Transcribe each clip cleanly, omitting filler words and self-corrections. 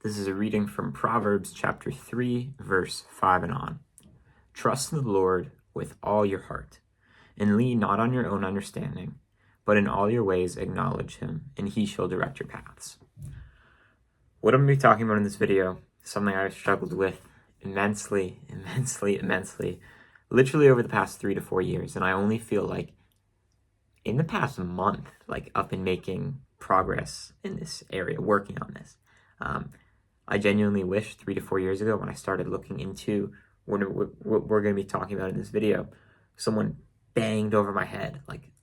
This is a reading from Proverbs chapter 3, verse 5 and on. Trust in the Lord with all your heart, and lean not on your own understanding, but in all your ways acknowledge him, and he shall direct your paths. What I'm going to be talking about in this video is something I've struggled with immensely, literally over the past 3 to 4 years, and I only feel like in the past month, I've been making progress in this area, working on this. I genuinely wish 3 to 4 years ago, when I started looking into what we're going to be talking about in this video, someone banged over my head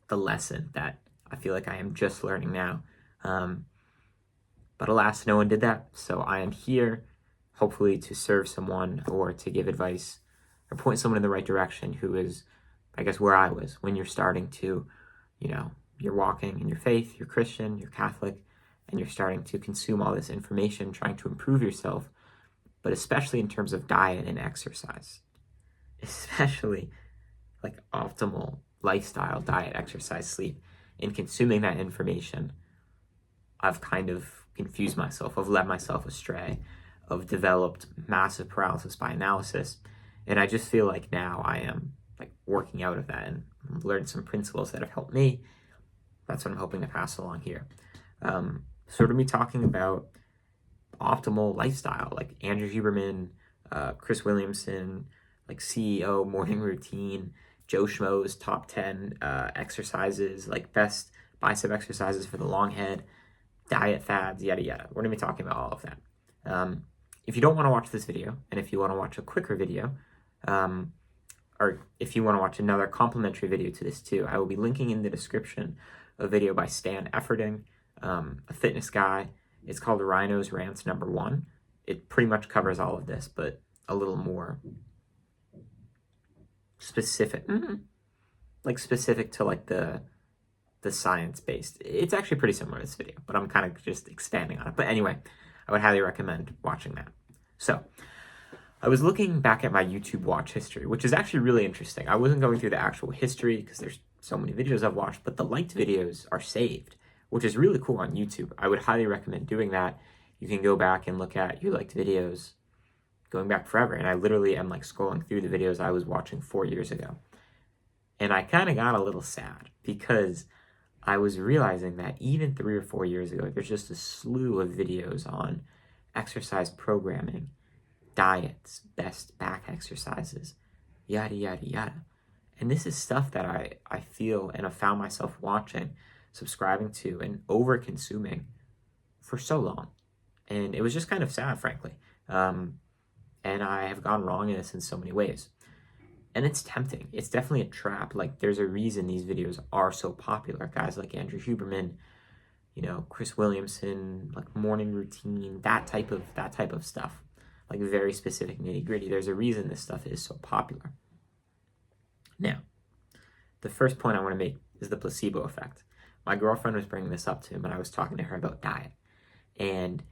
the lesson that I feel like I am just learning now. But alas, no one did that. So I am here, hopefully to serve someone or to give advice or point someone in the right direction who is, I guess, where I was when you're starting to, you're walking in your faith, you're Christian, you're Catholic, and you're starting to consume all this information, trying to improve yourself, but especially in terms of diet and exercise, especially optimal lifestyle, diet, exercise, sleep. In consuming that information, I've kind of confused myself, I've led myself astray, I've developed massive paralysis by analysis, and I just feel like now I am working out of that, and I've learned some principles that have helped me. That's what I'm hoping to pass along here. So we're going to be talking about optimal lifestyle, like Andrew Huberman, Chris Williamson, CEO morning routine, Joe Schmo's top 10 exercises, best bicep exercises for the long head, diet fads, yada yada. We're going to be talking about all of that. If you don't want to watch this video, and if you want to watch a quicker video, or if you want to watch another complimentary video to this too, I will be linking in the description a video by Stan Efferding, a fitness guy. It's called Rhino's Rants #1. It pretty much covers all of this, but a little more specific, specific to the science-based. It's actually pretty similar to this video, but I'm kind of just expanding on it. But anyway, I would highly recommend watching that. So I was looking back at my YouTube watch history, which is actually really interesting. I wasn't going through the actual history because there's so many videos I've watched, but the liked videos are saved, which is really cool on YouTube. I would highly recommend doing that. You can go back and look at your liked videos going back forever. And I literally am scrolling through the videos I was watching 4 years ago. And I kind of got a little sad because I was realizing that even 3 or 4 years ago, there's just a slew of videos on exercise programming, diets, best back exercises, yada, yada, yada. And this is stuff that I feel and have found myself watching, subscribing to, and over-consuming for so long. And it was just kind of sad, frankly. And I have gone wrong in this in so many ways. And it's tempting. It's definitely a trap. There's a reason these videos are so popular. Guys like Andrew Huberman, Chris Williamson, morning routine, that type of stuff. Very specific nitty-gritty. There's a reason this stuff is so popular. Now, the first point I want to make is the placebo effect. My girlfriend was bringing this up to me when I was talking to her about diet. And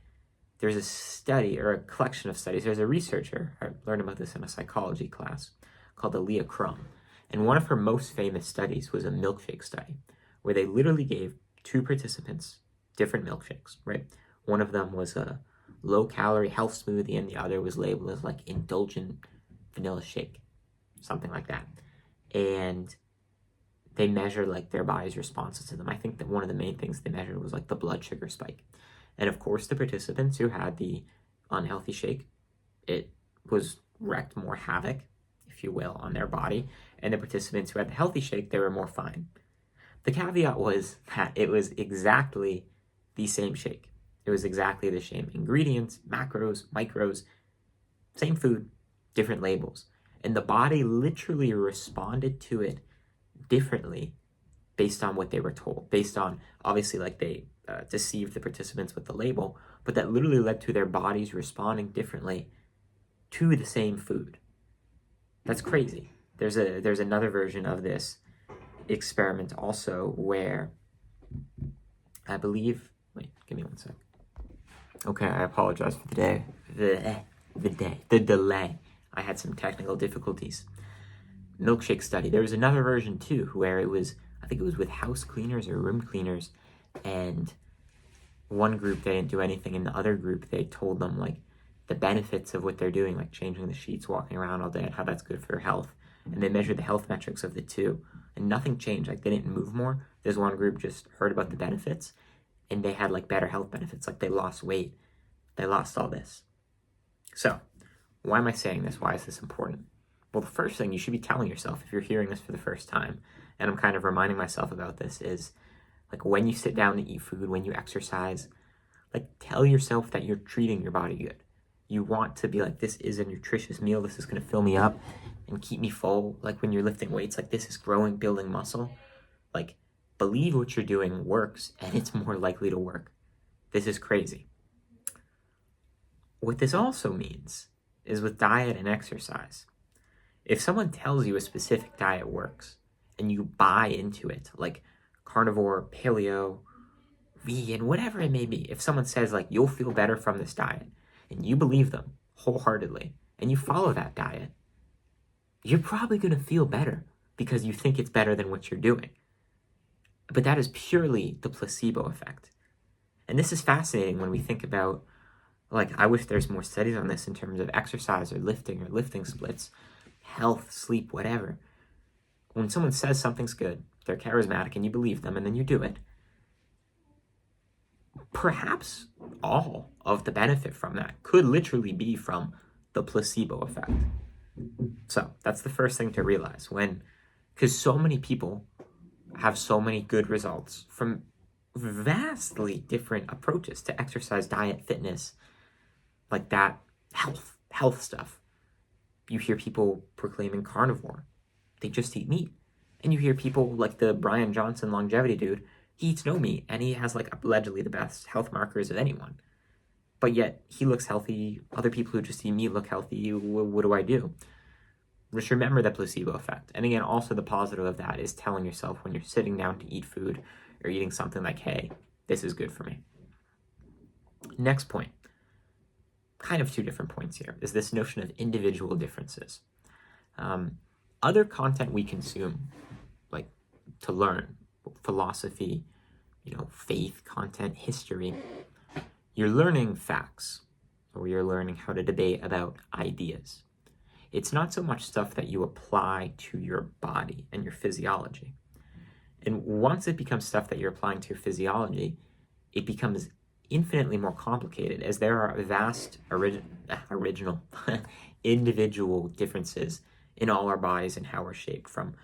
there's a study, or a collection of studies. There's a researcher, I learned about this in a psychology class, called Leah Crum. And one of her most famous studies was a milkshake study, where they literally gave 2 participants different milkshakes, right? One of them was a low-calorie health smoothie, and the other was labeled as indulgent vanilla shake, something like that. And they measured their body's responses to them. I think that one of the main things they measured was the blood sugar spike. And of course, the participants who had the unhealthy shake, it was wreaked more havoc, if you will, on their body. And the participants who had the healthy shake, they were more fine. The caveat was that it was exactly the same shake. It was exactly the same ingredients, macros, micros, same food, different labels. And the body literally responded to it differently based on what they were told, based on, obviously, they deceived the participants with the label, but that literally led to their bodies responding differently to the same food. That's crazy. There's another version of this experiment also where I believe, wait, give me one sec. Okay, I apologize for the delay. I had some technical difficulties. Milkshake study. There was another version too, where it was, I think it was with house cleaners or room cleaners, and one group, they didn't do anything. In the other group, they told them like the benefits of what they're doing, like changing the sheets, walking around all day, and how that's good for your health. And they measured the health metrics of the two, and nothing changed. Like they didn't move more. There's one group just heard about the benefits, and they had like better health benefits. Like they lost weight, they lost all this. So why am I saying this? Why is this important? Well, the first thing you should be telling yourself if you're hearing this for the first time, and I'm kind of reminding myself about this, is like when you sit down to eat food, when you exercise, like tell yourself that you're treating your body good. You want to be like, this is a nutritious meal. This is going to fill me up and keep me full. Like when you're lifting weights, like this is growing, building muscle. Like believe what you're doing works, and it's more likely to work. This is crazy. What this also means is with diet and exercise, if someone tells you a specific diet works and you buy into it, like carnivore, paleo, vegan, whatever it may be, if someone says like you'll feel better from this diet and you believe them wholeheartedly and you follow that diet, you're probably going to feel better because you think it's better than what you're doing. But that is purely the placebo effect. And this is fascinating when we think about, like, I wish there's more studies on this in terms of exercise or lifting splits, health, sleep, whatever. When someone says something's good, they're charismatic and you believe them and then you do it, perhaps all of the benefit from that could literally be from the placebo effect. So that's the first thing to realize because so many people have so many good results from vastly different approaches to exercise, diet, fitness, like that, health stuff. You hear people proclaiming carnivore. They just eat meat. And you hear people like the Brian Johnson longevity dude, he eats no meat, and he has like allegedly the best health markers of anyone. But yet he looks healthy. Other people who just eat meat look healthy. What do I do? Just remember the placebo effect. And again, also the positive of that is telling yourself when you're sitting down to eat food or eating something like, hey, this is good for me. Next point, kind of two different points here, is this notion of individual differences. Other content we consume, like to learn, philosophy, faith content, history, you're learning facts, or you're learning how to debate about ideas. It's not so much stuff that you apply to your body and your physiology. And once it becomes stuff that you're applying to your physiology, it becomes infinitely more complicated, as there are vast original individual differences in all our bodies and how we're shaped from,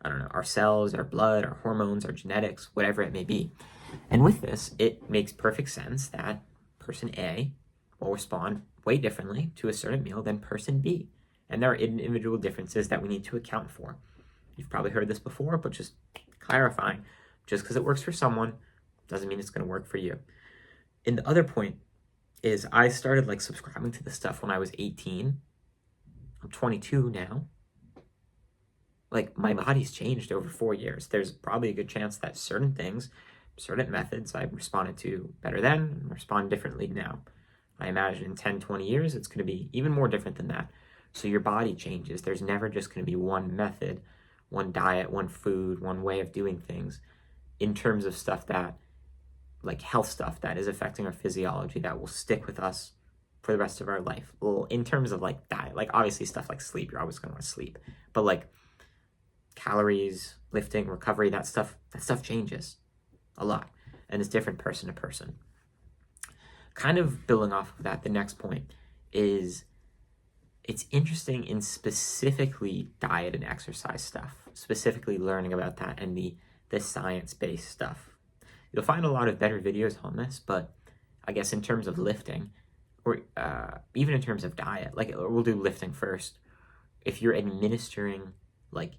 our cells, our blood, our hormones, our genetics, whatever it may be. And with this, it makes perfect sense that person A will respond way differently to a certain meal than person B. And there are individual differences that we need to account for. You've probably heard this before, but just clarifying, just because it works for someone doesn't mean it's going to work for you. And the other point is I started like subscribing to this stuff when I was 18. I'm 22 now. Like my body's changed over 4 years. There's probably a good chance that certain things, certain methods I responded to better then and respond differently now. I imagine in 10, 20 years, it's going to be even more different than that. So your body changes. There's never just going to be one method, one diet, one food, one way of doing things in terms of stuff that, like health stuff that is affecting our physiology that will stick with us for the rest of our life. Well, in terms of like diet, like obviously stuff like sleep, you're always going to want to sleep. But like calories, lifting, recovery, that stuff changes a lot. And it's different person to person. Kind of building off of that, the next point is it's interesting in specifically diet and exercise stuff, specifically learning about that and the science-based stuff. You'll find a lot of better videos on this, but I guess in terms of lifting, or even in terms of diet, like we'll do lifting first. If you're administering like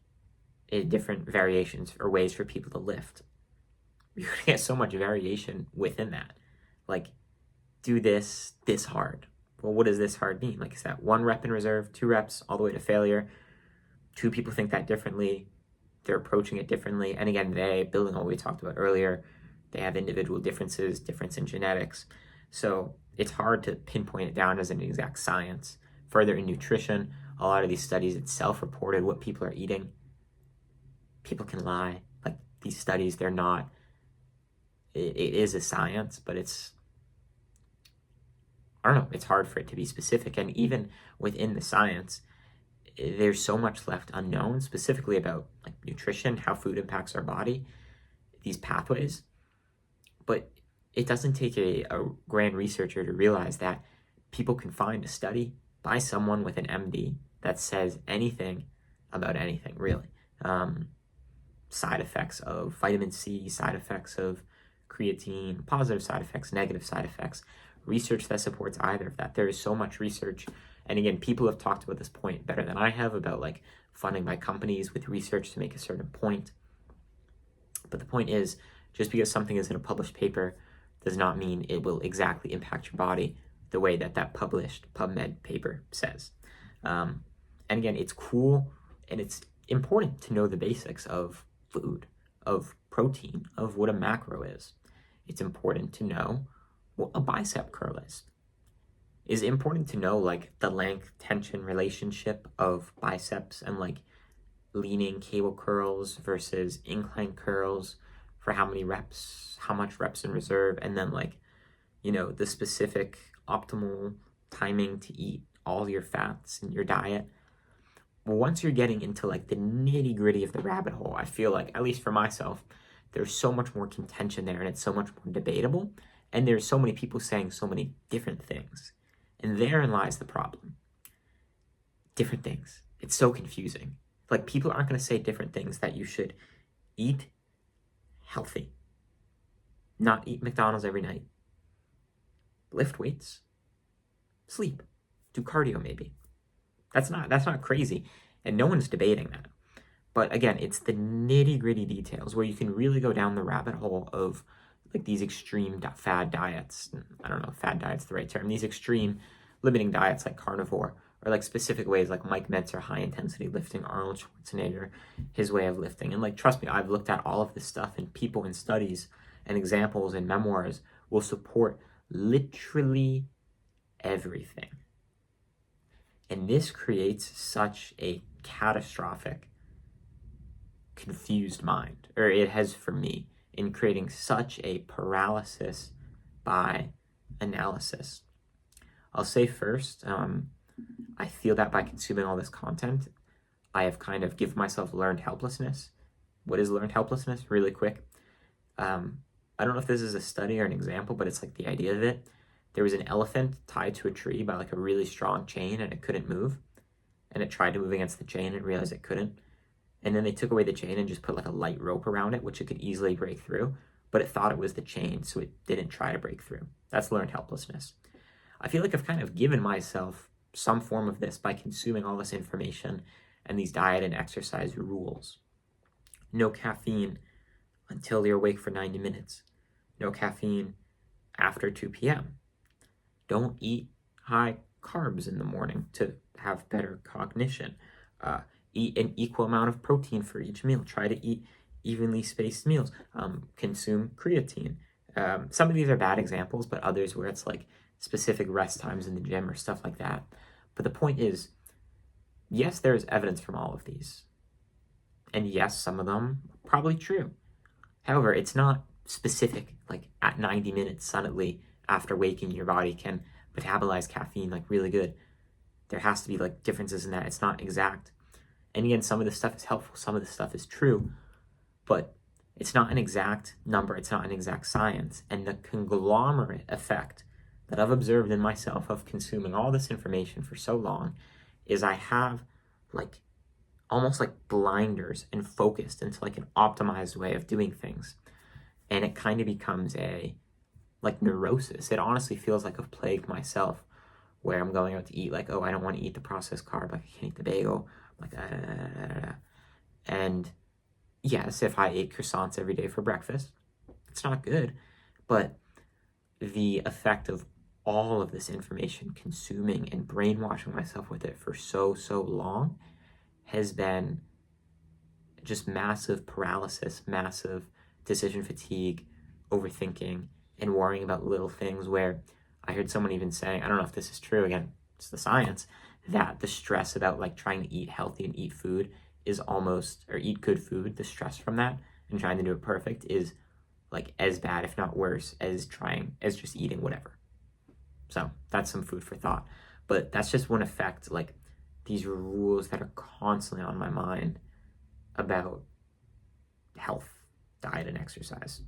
different variations or ways for people to lift, you're gonna get so much variation within that. Like, do this hard. Well, what does this hard mean? Like, is that 1 rep in reserve, 2 reps, all the way to failure? 2 people think that differently. They're approaching it differently. And again, building on what we talked about earlier, they have individual difference in genetics. So it's hard to pinpoint it down as an exact science. Further, in nutrition, a lot of these studies, it's self-reported what people are eating. People can lie. Like, these studies, they're not it is a science, but I don't know, it's hard for it to be specific. And even within the science, there's so much left unknown, specifically about like nutrition, how food impacts our body, these pathways. But it doesn't take a grand researcher to realize that people can find a study by someone with an MD that says anything about anything, really. Side effects of vitamin C, side effects of creatine, positive side effects, negative side effects, research that supports either of that. There is so much research. And again, people have talked about this point better than I have about like funding by companies with research to make a certain point. But the point is, just because something is in a published paper does not mean it will exactly impact your body the way that that published PubMed paper says. And again, it's cool and it's important to know the basics of food, of protein, of what a macro is. It's important to know what a bicep curl is. Is it important to know like the length tension relationship of biceps and like leaning cable curls versus incline curls for how many reps, how much reps in reserve, and then like, you know, the specific optimal timing to eat all your fats in your diet. Well, once you're getting into like the nitty gritty of the rabbit hole, I feel like, at least for myself, there's so much more contention there and it's so much more debatable. And there's so many people saying so many different things. And therein lies the problem. Different things. It's so confusing. Like, people aren't going to say different things that you should eat healthy, not eat McDonald's every night, lift weights, sleep, do cardio maybe. That's not crazy, and no one's debating that. But again, it's the nitty-gritty details where you can really go down the rabbit hole of like these extreme fad diets. I don't know if fad diet's the right term. These extreme limiting diets like carnivore, or like specific ways like Mike Mentzer, high-intensity lifting, Arnold Schwarzenegger, his way of lifting. And like, trust me, I've looked at all of this stuff, and people in studies and examples and memoirs will support literally everything. And this creates such a catastrophic, confused mind, or it has for me, in creating such a paralysis by analysis. I'll say first, I feel that by consuming all this content, I have kind of given myself learned helplessness. What is learned helplessness? Really quick. I don't know if this is a study or an example, but it's like the idea of it. There was an elephant tied to a tree by like a really strong chain and it couldn't move. And it tried to move against the chain and realized it couldn't. And then they took away the chain and just put like a light rope around it, which it could easily break through. But it thought it was the chain, so it didn't try to break through. That's learned helplessness. I feel like I've kind of given myself some form of this by consuming all this information and these diet and exercise rules. No caffeine until you're awake for 90 minutes. No caffeine after 2 p.m. Don't eat high carbs in the morning to have better cognition. Eat an equal amount of protein for each meal. Try to eat evenly spaced meals. Consume creatine. Some of these are bad examples, but others where it's like specific rest times in the gym or stuff like that. But the point is, yes, there's evidence from all of these. And yes, some of them are probably true. However, it's not specific, like at 90 minutes suddenly after waking, your body can metabolize caffeine like really good. There has to be like differences in that. It's not exact. And again, some of this stuff is helpful, some of this stuff is true, but it's not an exact number, it's not an exact science. And the conglomerate effect that I've observed in myself of consuming all this information for so long is I have like almost like blinders and focused into like an optimized way of doing things. And it kind of becomes a like neurosis. It honestly feels like I've plagued myself where I'm going out to eat like, oh, I don't want to eat the processed carb, like I can't eat the bagel, like and yes, if I ate croissants every day for breakfast, it's not good, but the effect of all of this information consuming and brainwashing myself with it for so long has been just massive paralysis, massive decision fatigue, overthinking, and worrying about little things where I heard someone even saying, I don't know if this is true, again, it's the science, that the stress about like trying to eat healthy and eat food is almost, or eat good food, the stress from that and trying to do it perfect is like as bad, if not worse, as just eating whatever. So that's some food for thought. But that's just one effect, like these rules that are constantly on my mind about health, diet, and exercise.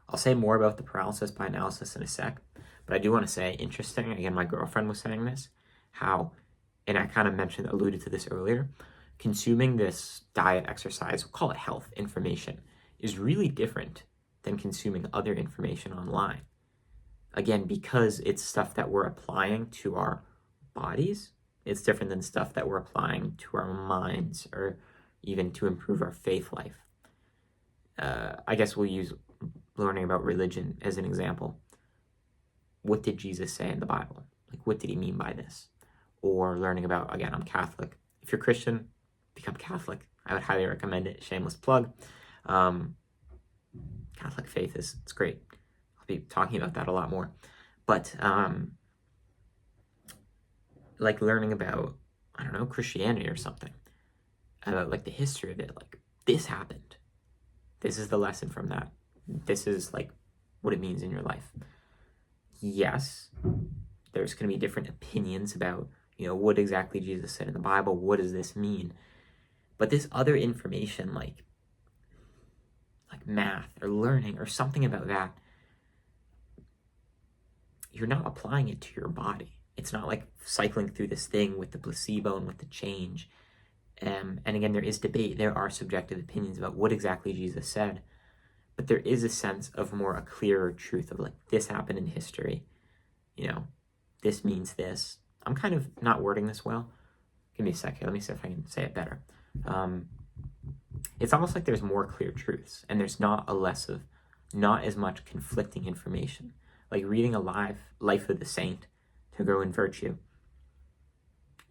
I'll say more about the paralysis by analysis in a sec, but I do want to say, interesting, again, my girlfriend was saying this, how, and I kind of alluded to this earlier, consuming this diet, exercise, we'll call it health information, is really different than consuming other information online. Again, because it's stuff that we're applying to our bodies, it's different than stuff that we're applying to our minds or even to improve our faith life. I guess we'll use learning about religion as an example. What did Jesus say in the Bible? Like, what did he mean by this? Or learning about, again, I'm Catholic. If you're Christian, become Catholic. I would highly recommend it. Shameless plug. Catholic faith it's great. I'll be talking about that a lot more. But like learning about, I don't know, Christianity or something, about like the history of it, like this happened. This is the lesson from that. This is like what it means in your life. Yes, there's going to be different opinions about, what exactly Jesus said in the Bible. What does this mean? But this other information, like math or learning or something about that, you're not applying it to your body. It's not like cycling through this thing with the placebo and with the change. And again, there is debate. There are subjective opinions about what exactly Jesus said. But there is a sense of a clearer truth of like, this happened in history. This means this. I'm kind of not wording this well. Give me a second. Let me see if I can say it better. It's almost like there's more clear truths, and there's not as much conflicting information. Like reading a life of the saint to grow in virtue.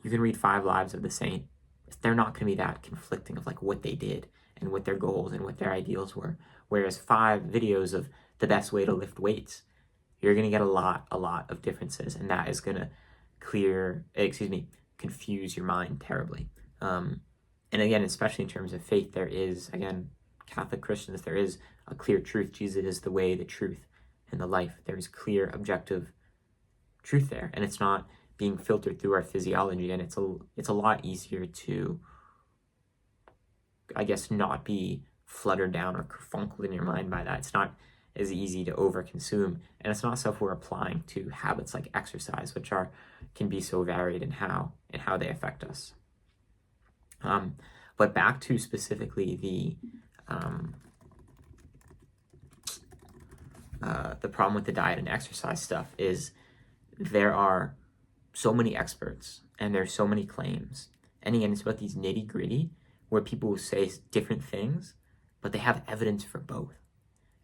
You can read 5 lives of the saint. They're not going to be that conflicting of like what they did and what their goals and what their ideals were. Whereas 5 videos of the best way to lift weights, you're going to get a lot of differences, and that is going to confuse your mind terribly. And again, especially in terms of faith, there is, again, Catholic Christians, there is a clear truth. Jesus is the way, the truth, and the life. There is clear, objective truth there, and it's not being filtered through our physiology, and it's a lot easier to, I guess, not be fluttered down or kerfunkled in your mind by that. It's not as easy to overconsume, and it's not stuff we're applying to habits like exercise, which can be so varied in how they affect us. But back to specifically the problem with the diet and exercise stuff is there are so many experts and there's so many claims. And again, it's about these nitty gritty where people will say different things, but they have evidence for both.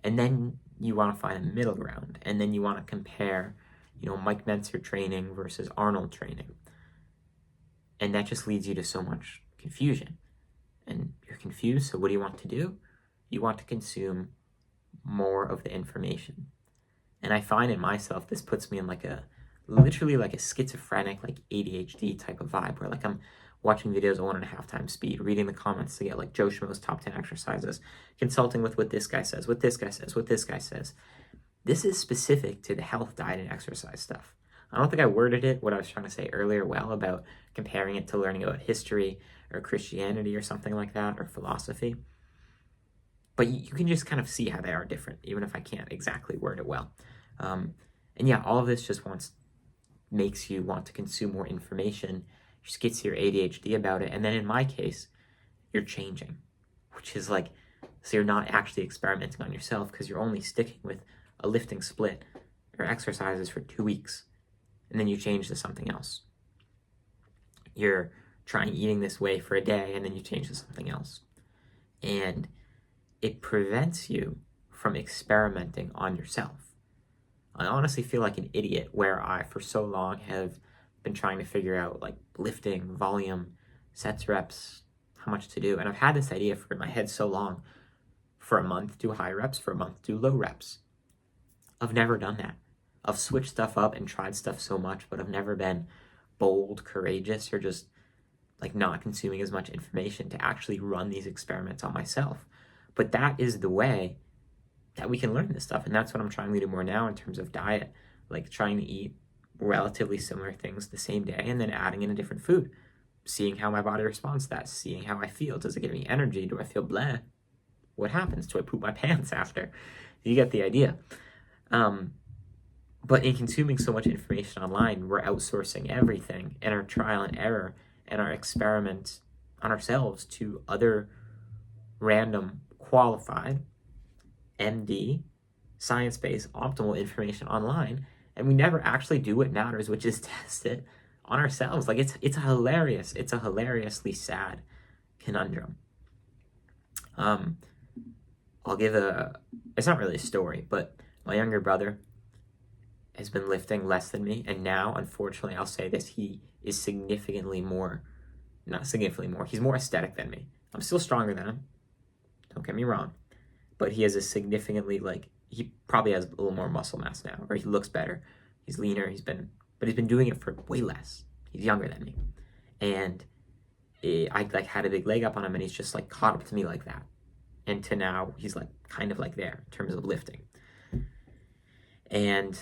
And then you want to find a middle ground, and then you want to compare, Mike Mentzer training versus Arnold training. And that just leads you to so much confusion. And you're confused, so what do you want to do? You want to consume more of the information. And I find in myself, this puts me in literally like a schizophrenic, like ADHD type of vibe, where like I'm watching videos at 1.5 times speed, reading the comments to get like Joe Schmo's top 10 exercises, consulting with what this guy says, what this guy says, what this guy says. This is specific to the health, diet, and exercise stuff. I don't think I worded it what I was trying to say earlier well about comparing it to learning about history or Christianity or something like that, or philosophy. But you can just kind of see how they are different, even if I can't exactly word it well. And yeah, all of this just makes you want to consume more information, just gets your ADHD about it. And then in my case, you're changing, which is like, so you're not actually experimenting on yourself because you're only sticking with a lifting split or exercises for 2 weeks. And then you change to something else. You're trying eating this way for a day, and then you change to something else. And it prevents you from experimenting on yourself. I honestly feel like an idiot where I, for so long, have been trying to figure out like lifting, volume, sets, reps, how much to do. And I've had this idea in my head so long. For a month, do high reps. For a month, do low reps. I've never done that. I've switched stuff up and tried stuff so much, but I've never been bold, courageous, or just like not consuming as much information to actually run these experiments on myself. But that is the way that we can learn this stuff. And that's what I'm trying to do more now in terms of diet, like trying to eat relatively similar things the same day and then adding in a different food, seeing how my body responds to that, seeing how I feel. Does it give me energy? Do I feel bleh? What happens? Do I poop my pants after? You get the idea. But in consuming so much information online, we're outsourcing everything and our trial and error and our experiment on ourselves to other random, qualified, MD, science-based, optimal information online, and we never actually do what matters, which is test it on ourselves. Like it's a hilariously sad conundrum. I'll give it's not really a story, but my younger brother has been lifting less than me, and now, unfortunately, I'll say this, he is he's more aesthetic than me. I'm still stronger than him, don't get me wrong, but he has a significantly, he probably has a little more muscle mass now, or he looks better, he's leaner, he's been doing it for way less. He's younger than me, and I had a big leg up on him, and he's just caught up to me like that, and to now he's kind of there in terms of lifting. And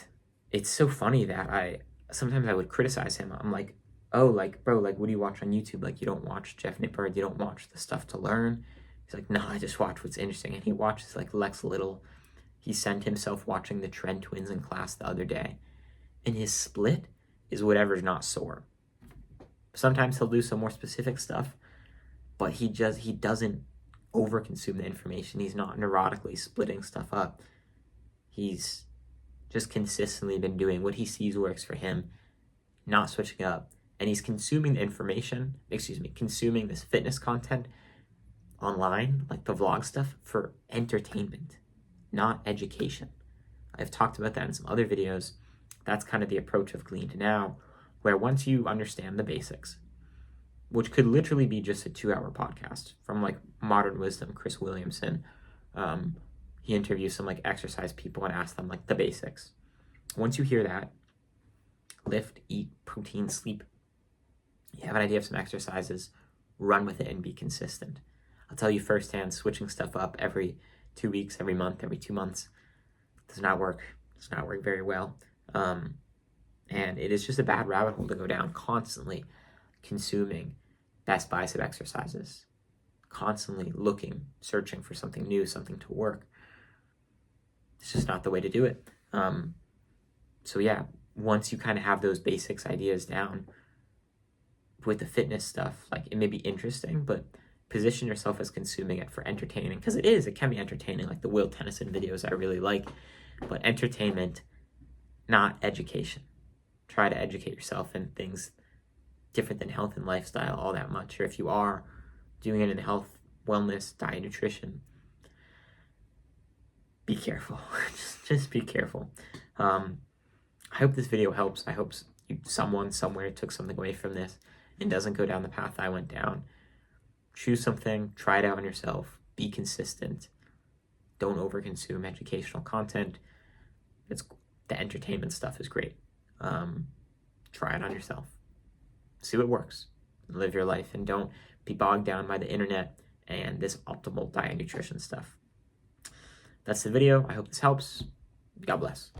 it's so funny that sometimes I would criticize him. I'm like, oh, bro, what do you watch on YouTube? You don't watch Jeff Nipard, you don't watch the stuff to learn. He's like, no, I just watch what's interesting. And he watches Lex Little. He sent himself watching the Trent twins in class the other day, and his split is whatever's not sore. Sometimes he'll do some more specific stuff, but he doesn't overconsume the information. He's not neurotically splitting stuff up. He's just consistently been doing what he sees works for him, not switching up. And he's consuming this fitness content online, the vlog stuff, for entertainment, not education. I've talked about that in some other videos. That's kind of the approach I've gleaned now, where once you understand the basics, which could literally be just a 2-hour podcast from Modern Wisdom, Chris Williamson. He interviews some exercise people and asks them the basics. Once you hear that, lift, eat, protein, sleep, you have an idea of some exercises, run with it and be consistent. I'll tell you firsthand, switching stuff up every 2 weeks, every month, every 2 months does not work. Does not work very well. And it is just a bad rabbit hole to go down, constantly consuming best bicep exercises, constantly looking, searching for something new, something to work. It's just not the way to do it. So yeah, once you kind of have those basics ideas down with the fitness stuff, it may be interesting, but position yourself as consuming it for entertaining, because it can be entertaining, the Will Tennyson videos I really like, but entertainment, not education. Try to educate yourself in things different than health and lifestyle all that much, or if you are doing it in health, wellness, diet, nutrition, be careful. just be careful. I hope this video helps. I hope someone somewhere took something away from this and doesn't go down the path I went down. Choose something, try it out on yourself, be consistent. Don't overconsume educational content. The entertainment stuff is great. Try it on yourself. See what works. Live your life, and don't be bogged down by the internet and this optimal diet nutrition stuff. That's the video. I hope this helps. God bless.